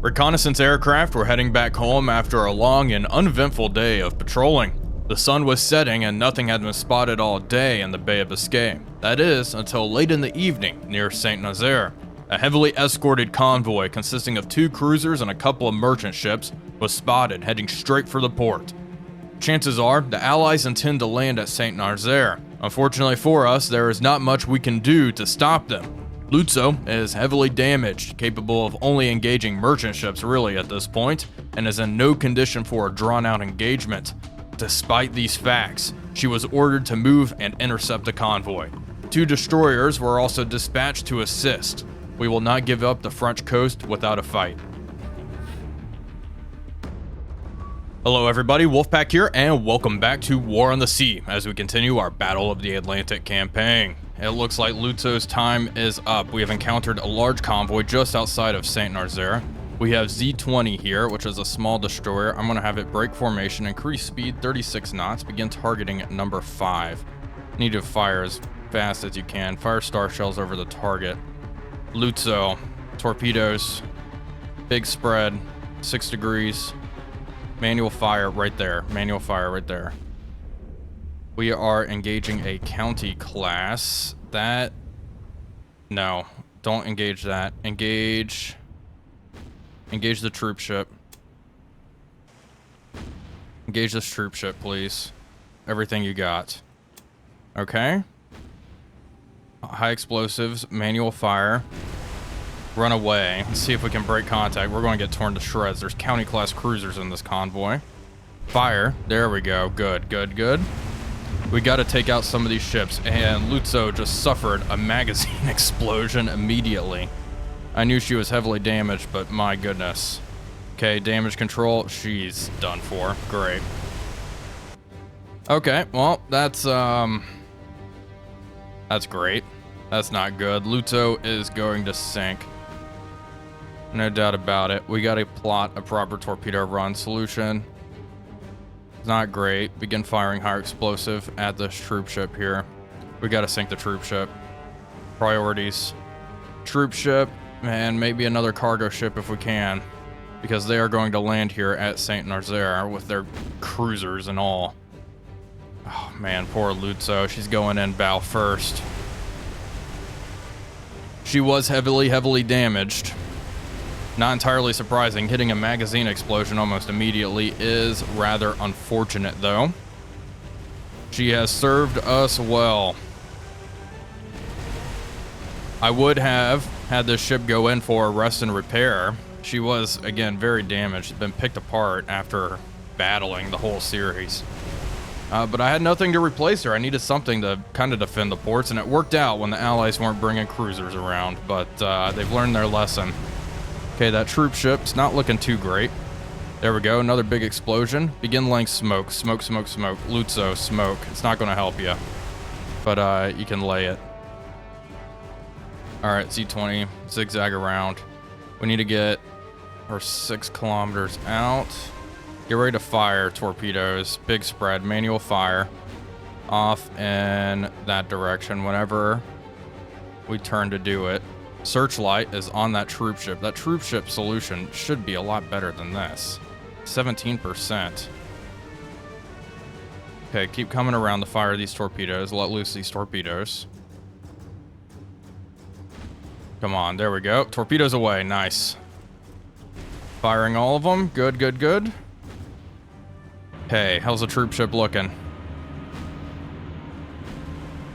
Reconnaissance aircraft were heading back home after a long and uneventful day of patrolling. The sun was setting and nothing had been spotted all day in the Bay of Biscay. That is, until late in the evening near St. Nazaire. A heavily escorted convoy consisting of 2 cruisers and a couple of merchant ships was spotted heading straight for the port. Chances are, the Allies intend to land at St. Nazaire. Unfortunately for us, there is not much we can do to stop them. Lutzo is heavily damaged, capable of only engaging merchant ships really at this point, and is in no condition for a drawn-out engagement. Despite these facts, she was ordered to move and intercept the convoy. 2 destroyers were also dispatched to assist. We will not give up the French coast without a fight. Hello everybody, Wolfpack here, and welcome back to War on the Sea as we continue our Battle of the Atlantic campaign. It looks like Lutzo's time is up. We have encountered a large convoy just outside of St. Nazaire. We have Z20 here, which is a small destroyer. I'm going to have it break formation, increase speed 36 knots, begin targeting at number 5. Need to fire as fast as you can. Fire star shells over the target. Lutzo, torpedoes, big spread, 6 degrees. Manual fire right there. Manual fire right there. We are engaging a county class. That... No. Don't engage that. Engage the troop ship. Engage this troop ship, please. Everything you got. Okay. High explosives. Manual fire. Run away. Let's see if we can break contact. We're going to get torn to shreds. There's county class cruisers in this convoy. Fire. There we go. Good, good, good. We got to take out some of these ships, and Lutzo just suffered a magazine explosion immediately. I knew she was heavily damaged, but my goodness. Okay, damage control. She's done for. Great. Okay, well, that's great. That's not good. Lutzo is going to sink. No doubt about it. We got to plot a proper torpedo run solution. Not great. Begin firing higher explosive at this troop ship here. We got to sink the troop ship. Priorities. Troop ship and maybe another cargo ship if we can, because they are going to land here at St. Nazaire with their cruisers and all. Oh man, poor Lutzo. She's going in bow first. She was heavily damaged. Not entirely surprising. Hitting a magazine explosion almost immediately is rather unfortunate, though. She has served us well. I would have had this ship go in for rest and repair. She was, again, very damaged. She's been picked apart after battling the whole series. But I had nothing to replace her. I needed something to kind of defend the ports, and it worked out when the Allies weren't bringing cruisers around, but they've learned their lesson. Okay, that troop ship's not looking too great. There we go, another big explosion. Begin laying smoke. Smoke, smoke, smoke. Lutzo, smoke. It's not going to help you, but you can lay it. All right, Z20, zigzag around. We need to get our 6 kilometers out. Get ready to fire torpedoes. Big spread, manual fire. Off in that direction whenever we turn to do it. Searchlight is on that troop ship. That troop ship solution should be a lot better than this. 17%. Okay, keep coming around to fire these torpedoes. Let loose these torpedoes. Come on, there we go. Torpedoes away, nice. Firing all of them. Good, good, good. Okay, how's the troop ship looking?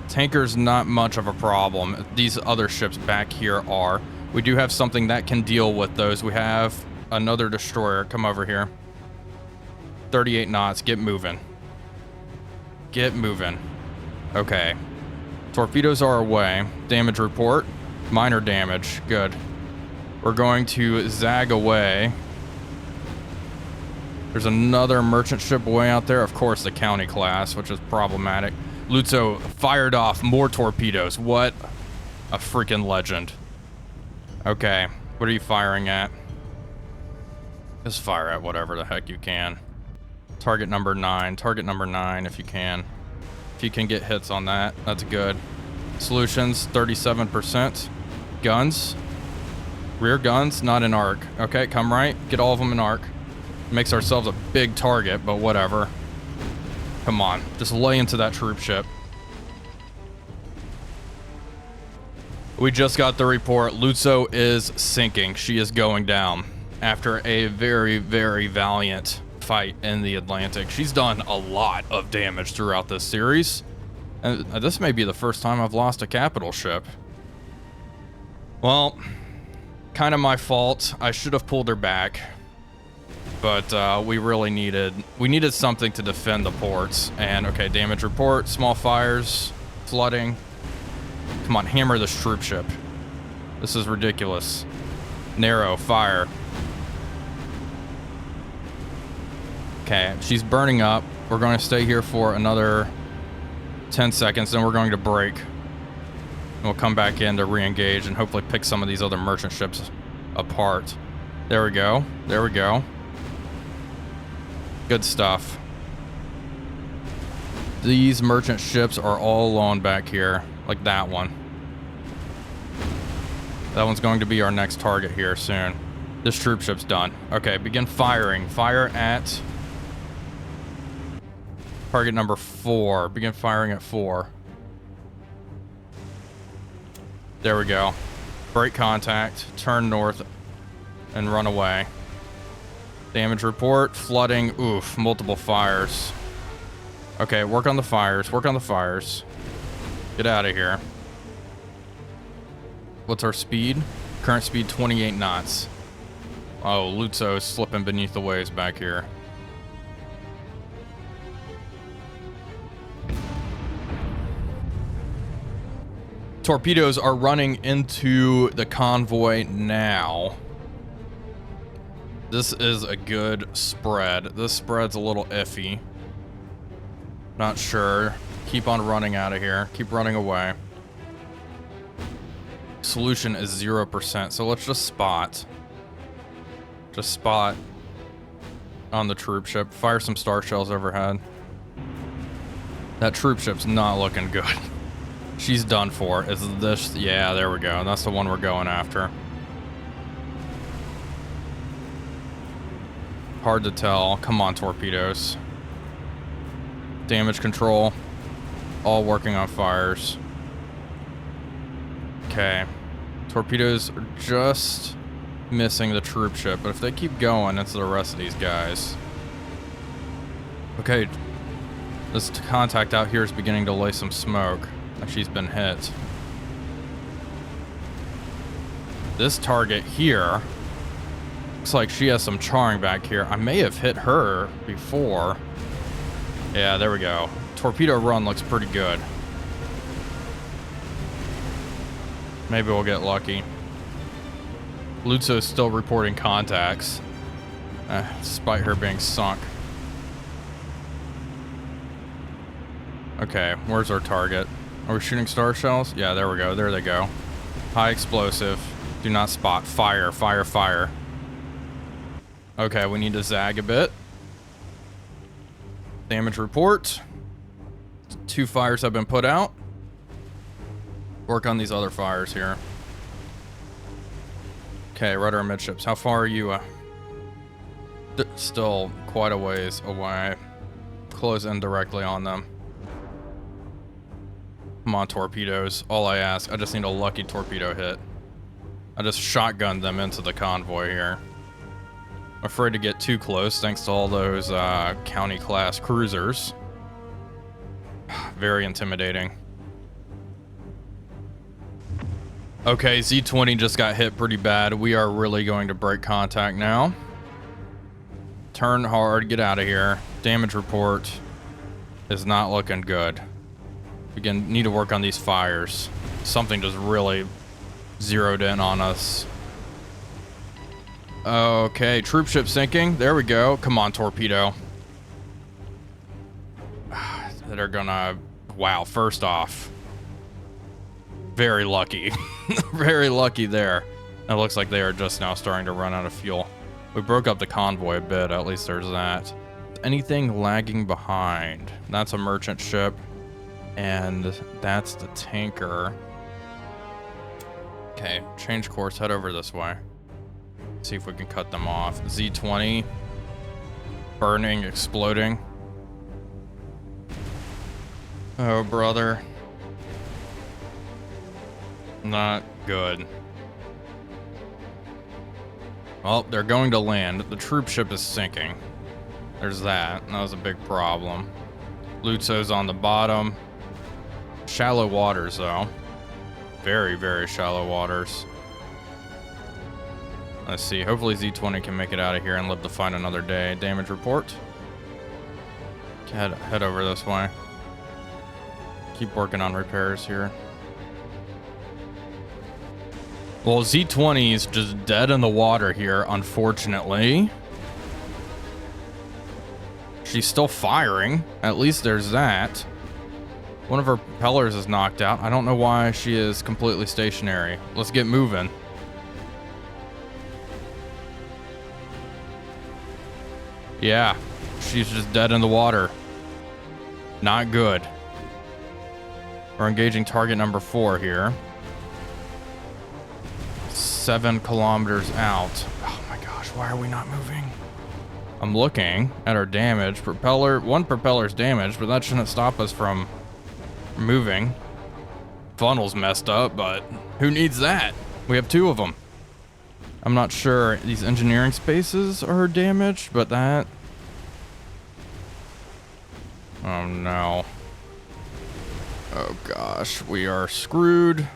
Tanker's not much of a problem. These other ships back here are. We do have something that can deal with those. We have another destroyer. Come over here. 38 knots. Get moving. Get moving. Okay. Torpedoes are away. Damage report. Minor damage. Good. We're going to zag away. There's another merchant ship way out there. Of course, the county class, which is problematic. Lutzo fired off more torpedoes. What a freaking legend. Okay, what are you firing at? Just fire at whatever the heck you can. Target number 9. Target number 9 if you can. If you can get hits on that, that's good. Solutions, 37%. Guns. Rear guns, not in arc. Okay, come right. Get all of them in arc. Makes ourselves a big target, but whatever. Come on. Just lay into that troop ship. We just got the report. Lutzo is sinking. She is going down after a very, very valiant fight in the Atlantik. She's done a lot of damage throughout this series. And this may be the first time I've lost a capital ship. Well, kind of my fault. I should have pulled her back. But we really needed something to defend the ports. And okay, damage report, small fires, flooding. Come on, hammer this troop ship. This is ridiculous. Narrow, fire. Okay, she's burning up. We're going to stay here for another 10 seconds, then we're going to break. And we'll come back in to re-engage and hopefully pick some of these other merchant ships apart. There we go. There we go. Good stuff. These merchant ships are all alone back here, like that one. That one's going to be our next target here soon. This troop ship's done. Okay, begin firing. Fire at target number 4. Begin firing at 4. There we go. Break contact, turn north, and run away. Damage report, flooding, oof, multiple fires. Okay, work on the fires, work on the fires. Get out of here. What's our speed? Current speed 28 knots. Oh, Lutzo is slipping beneath the waves back here. Torpedoes are running into the convoy now. This is a good spread. This spread's a little iffy. Not sure. Keep on running out of here. Keep running away. Solution is 0%, so let's just spot. Just spot on the troop ship. Fire some star shells overhead. That troop ship's not looking good. She's done for. Is this? Yeah, there we go. That's the one we're going after. Hard to tell. Come on, torpedoes. Damage control. All working on fires. Okay. Torpedoes are just missing the troop ship, but if they keep going, it's the rest of these guys. Okay. This contact out here is beginning to lay some smoke. She's been hit. This target here looks like she has some charring back here. I may have hit her before. Yeah, there we go. Torpedo run looks pretty good. Maybe we'll get lucky. Lutzo's still reporting contacts, despite her being sunk. Okay, where's our target? Are we shooting star shells? Yeah, there we go. There they go. High explosive. Do not spot. Fire, fire, fire. Okay, we need to zag a bit. Damage report. 2 fires have been put out. Work on these other fires here. Okay, rudder midships. How far are you? Still quite a ways away. Close in directly on them. Come on, torpedoes. All I ask, I just need a lucky torpedo hit. I just shotgunned them into the convoy here. I'm afraid to get too close thanks to all those county class cruisers. Very intimidating. Okay, Z20 just got hit pretty bad. We are really going to break contact now. Turn hard, get out of here. Damage report is not looking good. Again, need to work on these fires. Something just really zeroed in on us. Okay, troop ship sinking. There we go. Come on, torpedo. They're gonna... Wow, first off. Very lucky. Very lucky there. It looks like they are just now starting to run out of fuel. We broke up the convoy a bit, at least there's that. Anything lagging behind? That's a merchant ship. And that's the tanker. Okay, change course, head over this way. See if we can cut them off. Z20. Burning, exploding. Oh, brother. Not good. Well, they're going to land. The troop ship is sinking. There's that. That was a big problem. Lutzo's on the bottom. Shallow waters, though. Very, very shallow waters. Let's see. Hopefully Z20 can make it out of here and live to fight another day. Damage report. Head over this way. Keep working on repairs here. Well, Z20 is just dead in the water here, unfortunately. She's still firing. At least there's that. One of her propellers is knocked out. I don't know why she is completely stationary. Let's get moving. Yeah, she's just dead in the water. Not good. We're engaging target number 4 here. 7 kilometers out. Oh my gosh, why are we not moving? I'm looking at our damage. One propeller's damaged, but that shouldn't stop us from moving. Funnel's messed up, but who needs that? We have 2 of them. I'm not sure these engineering spaces are damaged, but that... Oh no. Oh gosh, we are screwed.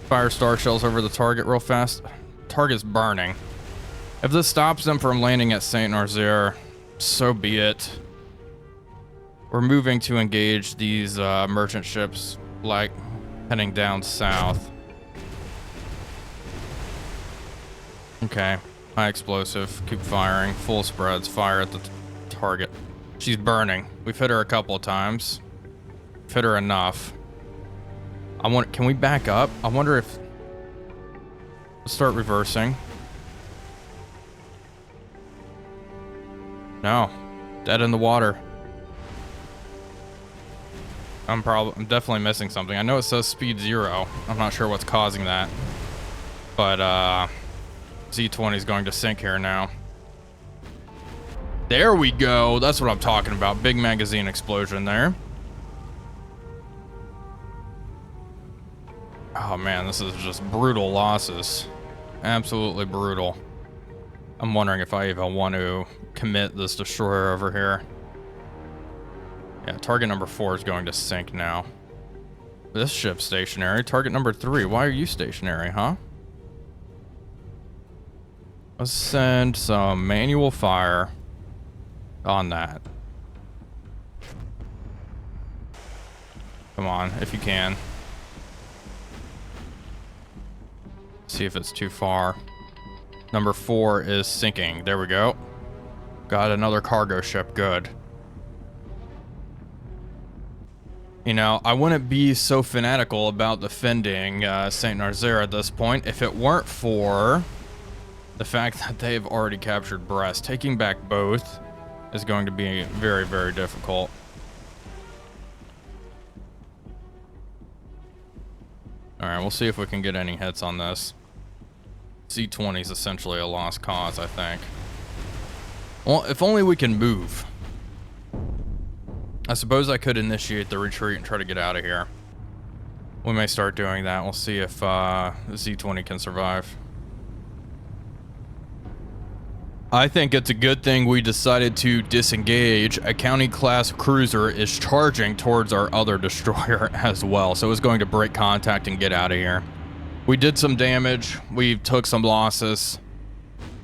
Fire star shells over the target real fast. Target's burning. If this stops them from landing at St. Nazaire, so be it. We're moving to engage these merchant ships, like heading down south. Okay, high explosive, keep firing, full spreads, fire at the target. She's burning. We've hit her a couple of times. We've hit her enough. Can we back up? I wonder if... Let's start reversing. No. Dead in the water. I'm definitely missing something. I know it says speed 0. I'm not sure what's causing that. But, Z20 is going to sink here now. There we go. That's what I'm talking about. Big magazine explosion there. Oh man, this is just brutal losses. Absolutely brutal. I'm wondering if I even want to commit this destroyer over here. Yeah, target number 4 is going to sink now. This ship's stationary. Target number 3, why are you stationary, huh? Let's send some manual fire on that. Come on, if you can. See if it's too far. Number 4 is sinking. There we go. Got another cargo ship. Good. You know, I wouldn't be so fanatical about defending St. Nazaire at this point if it weren't for the fact that they've already captured Brest. Taking back both is going to be very, very difficult. Alright, we'll see if we can get any hits on this. Z20 is essentially a lost cause, I think. Well, if only we can move. I suppose I could initiate the retreat and try to get out of here. We may start doing that. We'll see if Z20 can survive. I think it's a good thing we decided to disengage. A county-class cruiser is charging towards our other destroyer as well, so it's going to break contact and get out of here. We did some damage. We took some losses.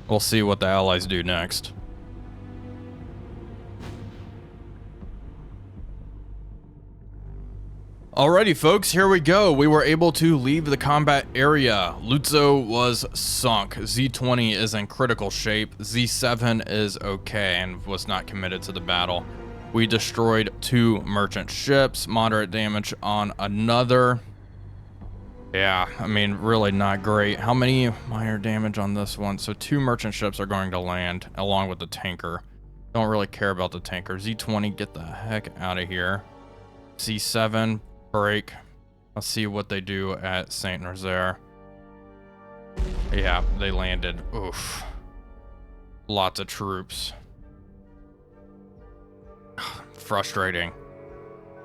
We'll see what the Allies do next. Alrighty, folks, here we go. We were able to leave the combat area. Lutzo was sunk. Z20 is in critical shape. Z7 is okay and was not committed to the battle. We destroyed 2 merchant ships. Moderate damage on another. Yeah, I mean, really not great. How many minor damage on this one? So 2 merchant ships are going to land along with the tanker. Don't really care about the tanker. Z20, get the heck out of here. Z7. Break. Let's see what they do at St. Nazaire. Yeah, they landed. Oof. Lots of troops. Frustrating.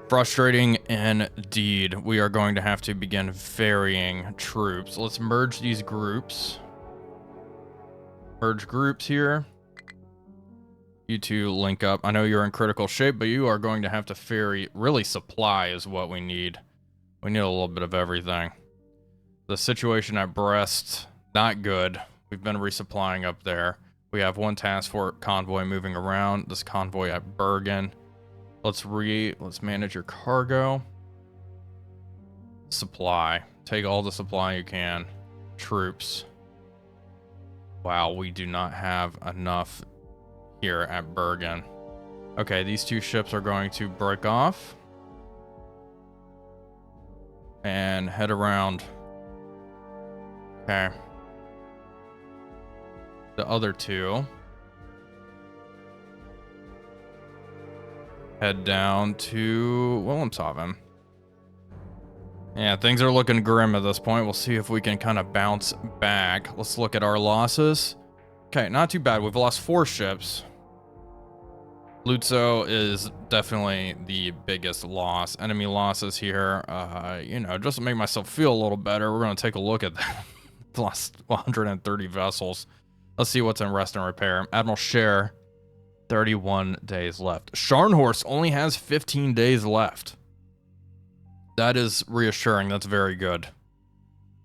Frustrating indeed. We are going to have to begin varying troops. Let's merge these groups. Merge groups here. You two link up. I know you're in critical shape, but you are going to have to ferry. Really, supply is what we need. We need a little bit of everything. The situation at Brest, not good. We've been resupplying up there. We have one task force convoy moving around. This convoy at Bergen. Let's manage your cargo. Supply. Take all the supply you can. Troops. Wow, we do not have enough here at Bergen. Okay, these two ships are going to break off and head around. Okay. The other two head down to Wilhelmshaven. Yeah, things are looking grim at this point. We'll see if we can kind of bounce back. Let's look at our losses. Okay, not too bad. We've lost 4 ships. Lutzo is definitely the biggest loss. Enemy losses here. You know, just to make myself feel a little better, we're going to take a look at that. Lost 130 vessels. Let's see what's in rest and repair. Admiral Scher, 31 days left. Scharnhorst only has 15 days left. That is reassuring. That's very good.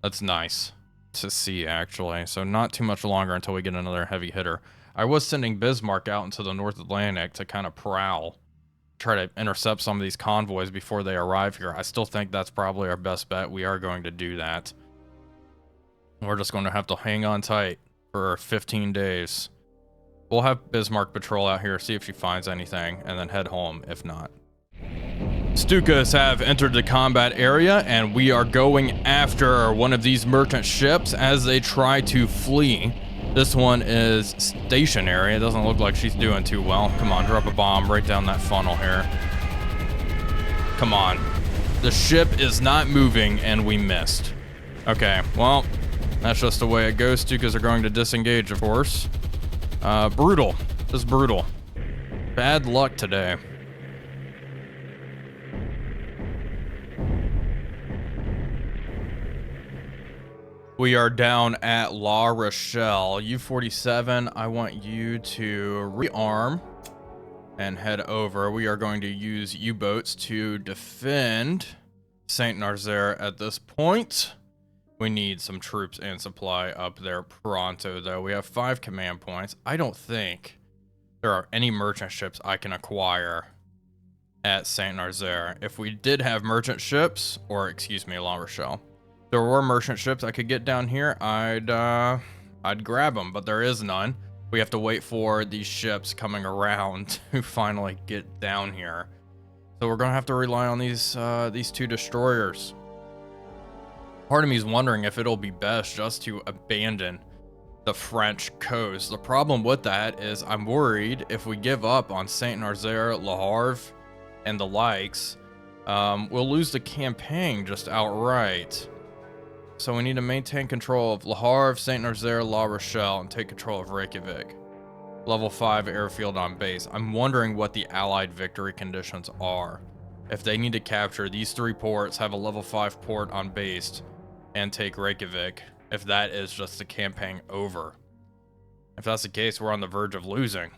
That's nice to see, actually. So not too much longer until we get another heavy hitter. I was sending Bismarck out into the North Atlantic to kind of prowl, try to intercept some of these convoys before they arrive here. I still think that's probably our best bet. We are going to do that. We're just going to have to hang on tight for 15 days. We'll have Bismarck patrol out here, see if she finds anything, and then head home if not. Stukas have entered the combat area, and we are going after one of these merchant ships as they try to flee. This one is stationary. It doesn't look like she's doing too well. Come on, drop a bomb right down that funnel here. Come on. The ship is not moving, and we missed. Okay, well, that's just the way it goes. Stukas are going to disengage, of course. Brutal. This is brutal. Bad luck today. We are down at La Rochelle. U-47, I want you to rearm and head over. We are going to use U-boats to defend Saint Nazaire at this point. We need some troops and supply up there pronto, though. We have 5 command points. I don't think there are any merchant ships I can acquire at Saint Nazaire. If we did have merchant ships, or excuse me, La Rochelle, there were merchant ships I could get down here, I'd grab them, but there is none. We have to wait for these ships coming around to finally get down here. So we're gonna have to rely on these 2 destroyers. Part of me is wondering if it'll be best just to abandon the French coast. The problem with that is I'm worried if we give up on Saint Nazaire, Le Havre, and the likes, we'll lose the campaign just outright. So we need to maintain control of Le Havre, Saint Nazaire, La Rochelle, and take control of Reykjavik. Level 5 airfield on base. I'm wondering what the Allied victory conditions are. If they need to capture these 3 ports, have a level 5 port on base, and take Reykjavik, if that is just the campaign over. If that's the case, we're on the verge of losing.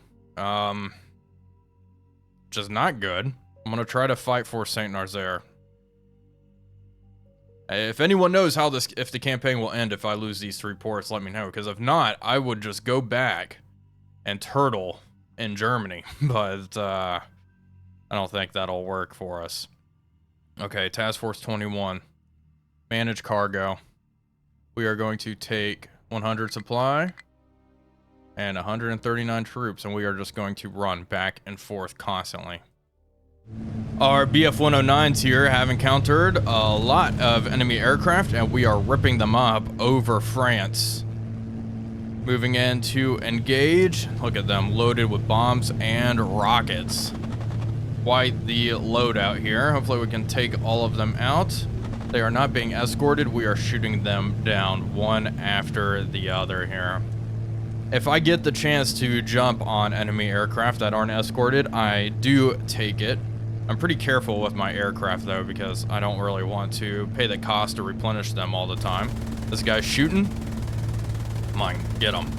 Which is not good. I'm going to try to fight for Saint Nazaire. If anyone knows how if the campaign will end if I lose these 3 ports, let me know. Because if not, I would just go back and turtle in Germany. But I don't think that'll work for us. Okay, Task Force 21. Manage cargo. We are going to take 100 supply and 139 troops, and we are just going to run back and forth constantly. Our BF-109s here have encountered a lot of enemy aircraft, and we are ripping them up over France. Moving in to engage. Look at them, loaded with bombs and rockets. Quite the loadout here. Hopefully we can take all of them out. They are not being escorted. We are shooting them down one after the other here. If I get the chance to jump on enemy aircraft that aren't escorted, I do take it. I'm pretty careful with my aircraft though, because I don't really want to pay the cost to replenish them all the time. This guy's shooting. Come on, get him.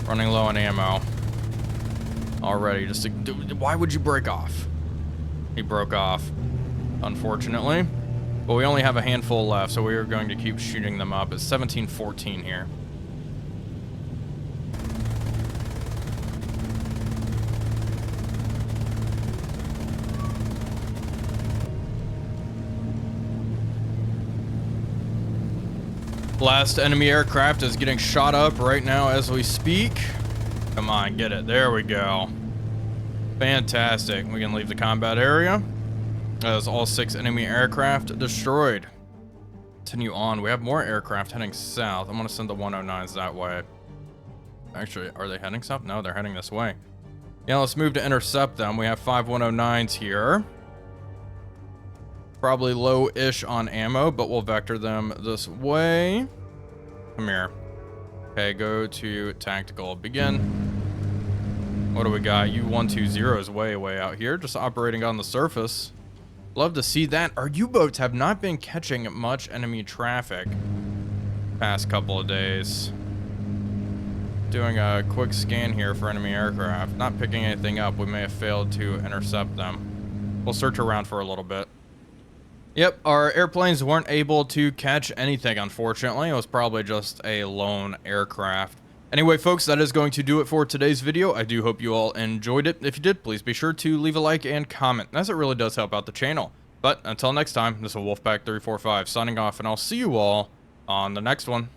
Running low on ammo. Already, just to, why would you break off? He broke off, unfortunately. But we only have a handful left, so we are going to keep shooting them up. It's 17-14 here. Last enemy aircraft is getting shot up right now as we speak. Come on, get it. There we go. Fantastic. We can leave the combat area. As all 6 enemy aircraft destroyed. Continue on. We have more aircraft heading south. I'm going to send the 109s that way. Actually, are they heading south? No, they're heading this way. Yeah, let's move to intercept them. We have 5 109s here. Probably low-ish on ammo, but we'll vector them this way. Come here. Okay, go to tactical. Begin. What do we got? U-120 is way out here, just operating on the surface. Love to see that. Our U-boats have not been catching much enemy traffic past couple of days. Doing a quick scan here for enemy aircraft. Not picking anything up. We may have failed to intercept them. We'll search around for a little bit. Yep, our airplanes weren't able to catch anything, unfortunately. It was probably just a lone aircraft. Anyway, folks, that is going to do it for today's video. I do hope you all enjoyed it. If you did, please be sure to leave a like and comment, as it really does help out the channel. But until next time, this is Wolfpack345 signing off, and I'll see you all on the next one.